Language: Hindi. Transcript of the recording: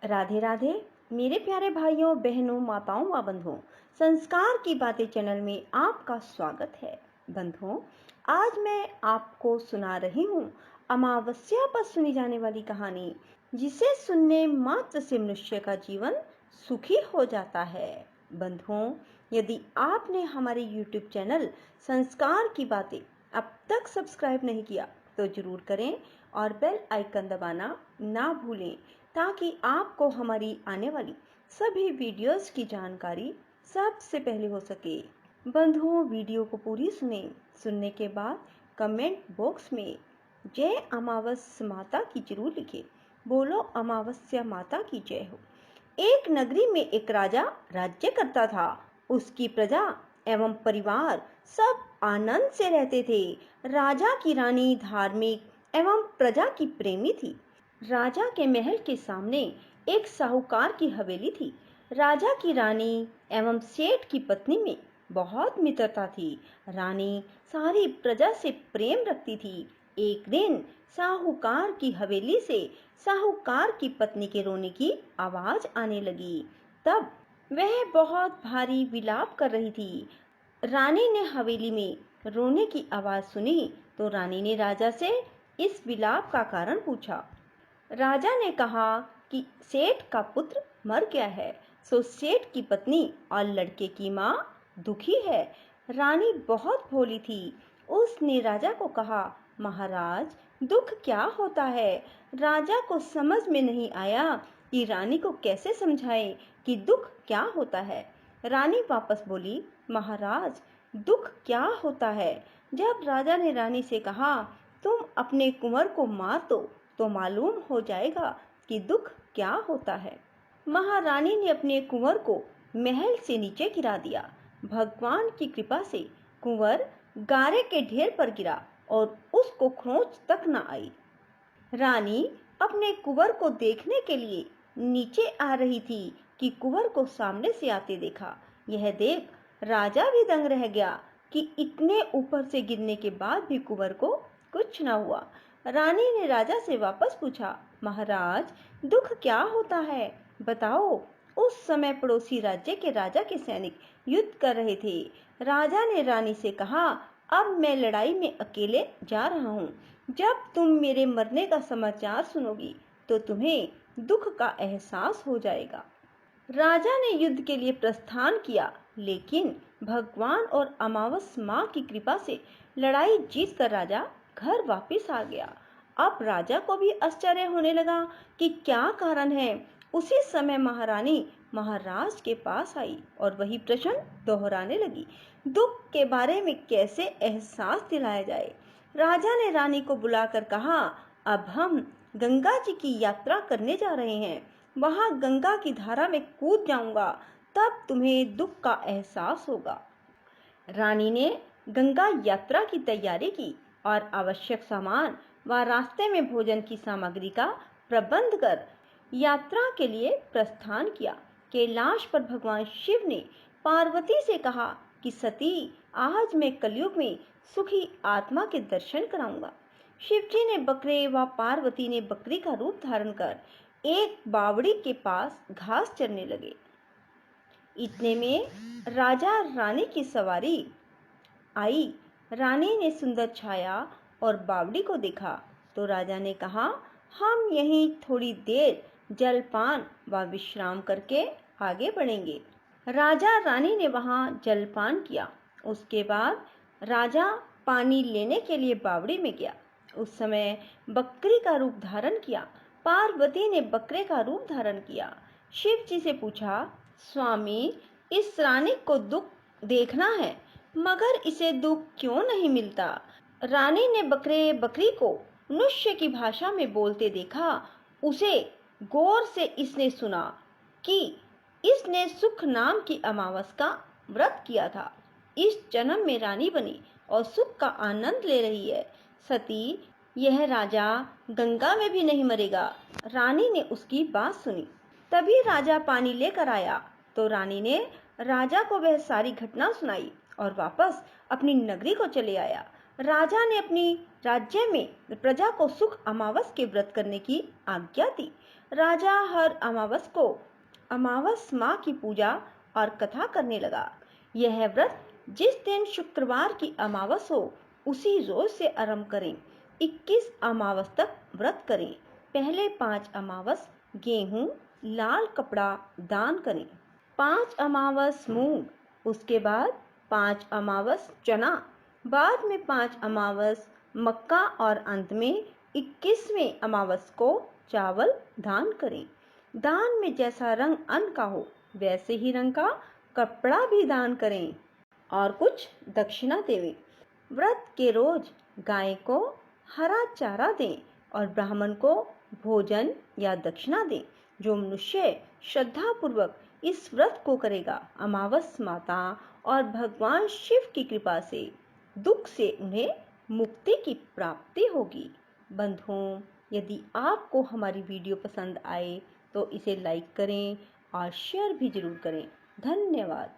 राधे राधे मेरे प्यारे भाइयों बहनों माताओं व बंधुओं, संस्कार की बातें चैनल में आपका स्वागत है। बंधुओं, आज मैं आपको सुना रही हूँ अमावस्या पर सुनी जाने वाली कहानी, जिसे सुनने मात्र से मनुष्य का जीवन सुखी हो जाता है। बंधुओं, यदि आपने हमारे YouTube चैनल संस्कार की बातें अब तक सब्सक्राइब नहीं किया तो जरूर करें और बेल आइकन दबाना ना भूलें, ताकि आपको हमारी आने वाली सभी वीडियोस की जानकारी सबसे पहले हो सके। बंधुओं, वीडियो को पूरी सुनने के बाद कमेंट बॉक्स में जय अमावस्या माता की जरूर लिखें। बोलो अमावस्या माता की जय हो। एक नगरी में एक राजा राज्य करता था। उसकी प्रजा एवं परिवार सब आनंद से रहते थे। राजा की रानी धार्मिक एवं प्रजा की प्रेमी थी। राजा के महल के सामने एक साहूकार की हवेली थी। राजा की रानी एवं सेठ की पत्नी में बहुत मित्रता थी। रानी सारी प्रजा से प्रेम रखती थी। एक दिन साहूकार की हवेली से साहूकार की पत्नी के रोने की आवाज आने लगी। तब वह बहुत भारी विलाप कर रही थी। रानी ने हवेली में रोने की आवाज सुनी तो रानी ने राजा से इस विलाप का कारण पूछा। राजा ने कहा कि सेठ का पुत्र मर गया है, सो सेठ की पत्नी और लड़के की माँ दुखी है। रानी बहुत भोली थी। उसने राजा को कहा, महाराज, दुख क्या होता है? राजा को समझ में नहीं आया कि रानी को कैसे समझाए कि दुख क्या होता है। रानी वापस बोली, महाराज, दुख क्या होता है? जब राजा ने रानी से कहा, तुम अपने कुंवर को मार दो तो मालूम हो जाएगा कि दुख क्या होता है। महारानी ने अपने कुंवर को महल से नीचे गिरा दिया। भगवान की कृपा से कुंवर गारे के ढेर पर गिरा और उसको खरोंच तक न आई। रानी अपने कुंवर को देखने के लिए नीचे आ रही थी कि कुंवर को सामने से आते देखा। यह देख राजा भी दंग रह गया कि इतने ऊपर से गिरने के बाद भी कुंवर को कुछ न हुआ। रानी ने राजा से वापस पूछा, महाराज, दुख क्या होता है? बताओ। उस समय पड़ोसी राज्य के राजा के सैनिक युद्ध कर रहे थे। राजा ने रानी से कहा, अब मैं लड़ाई में अकेले जा रहा हूँ। जब तुम मेरे मरने का समाचार सुनोगी तो तुम्हें दुख का एहसास हो जाएगा। राजा ने युद्ध के लिए प्रस्थान किया, लेकिन भगवान और अमावस्या माँ की कृपा से लड़ाई जीतकर राजा घर वापस आ गया। अब राजा को भी आश्चर्य होने लगा कि क्या कारण है। उसी समय महारानी महाराज के पास आई और वही प्रश्न दोहराने लगी, दुख के बारे में कैसे एहसास दिलाया जाए। राजा ने रानी को बुलाकर कहा, अब हम गंगा जी की यात्रा करने जा रहे हैं। वहां गंगा की धारा में कूद जाऊंगा, तब तुम्हें दुख का एहसास होगा। रानी ने गंगा यात्रा की तैयारी की और आवश्यक सामान व रास्ते में भोजन की सामग्री का प्रबंध कर यात्रा के लिए प्रस्थान किया। कैलाश पर भगवान शिव ने पार्वती से कहा कि सती, आज मैं कलयुग में सुखी आत्मा के दर्शन कराऊंगा। शिव जी ने बकरे व पार्वती ने बकरी का रूप धारण कर एक बावड़ी के पास घास चरने लगे। इतने में राजा रानी की सवारी आई। रानी ने सुंदर छाया और बावड़ी को देखा तो राजा ने कहा, हम यहीं थोड़ी देर जलपान व विश्राम करके आगे बढ़ेंगे। राजा रानी ने वहां जलपान किया। उसके बाद राजा पानी लेने के लिए बावड़ी में गया। उस समय बकरी का रूप धारण किया। पार्वती ने बकरे का रूप धारण किया। शिव जी से पूछा, स्वामी, इस रानी को दुख देखना है, मगर इसे दुख क्यों नहीं मिलता? रानी ने बकरी को मनुष्य की भाषा में बोलते देखा। उसे गौर से इसने सुना कि इसने सुख नाम की अमावस्या का व्रत किया था। इस जन्म में रानी बनी और सुख का आनंद ले रही है। सती, यह राजा गंगा में भी नहीं मरेगा। रानी ने उसकी बात सुनी। तभी राजा पानी लेकर आया तो रानी ने राजा को वह सारी घटना सुनाई और वापस अपनी नगरी को चले आया। राजा ने अपनी राज्य में प्रजा को सुख अमावस के व्रत करने की आज्ञा दी। राजा हर अमावस माँ की पूजा और कथा करने लगा। यह व्रत जिस दिन शुक्रवार की अमावस हो उसी रोज से आरंभ करें। 21 अमावस तक व्रत करें। पहले 5 अमावस गेहूं लाल कपड़ा दान करें, 5 अमावस मूंग, उसके बाद 5 अमावस चना, बाद में 5 अमावस मक्का और अंत में 21वें अमावस को चावल दान करें। दान में जैसा रंग अन्न का हो वैसे ही रंग का कपड़ा भी दान करें और कुछ दक्षिणा देवें। व्रत के रोज गाय को हरा चारा दें और ब्राह्मण को भोजन या दक्षिणा दें। जो मनुष्य श्रद्धा पूर्वक इस व्रत को करेगा, अमावस माता और भगवान शिव की कृपा से दुख से उन्हें मुक्ति की प्राप्ति होगी। बंधुओं, यदि आपको हमारी वीडियो पसंद आए तो इसे लाइक करें और शेयर भी जरूर करें। धन्यवाद।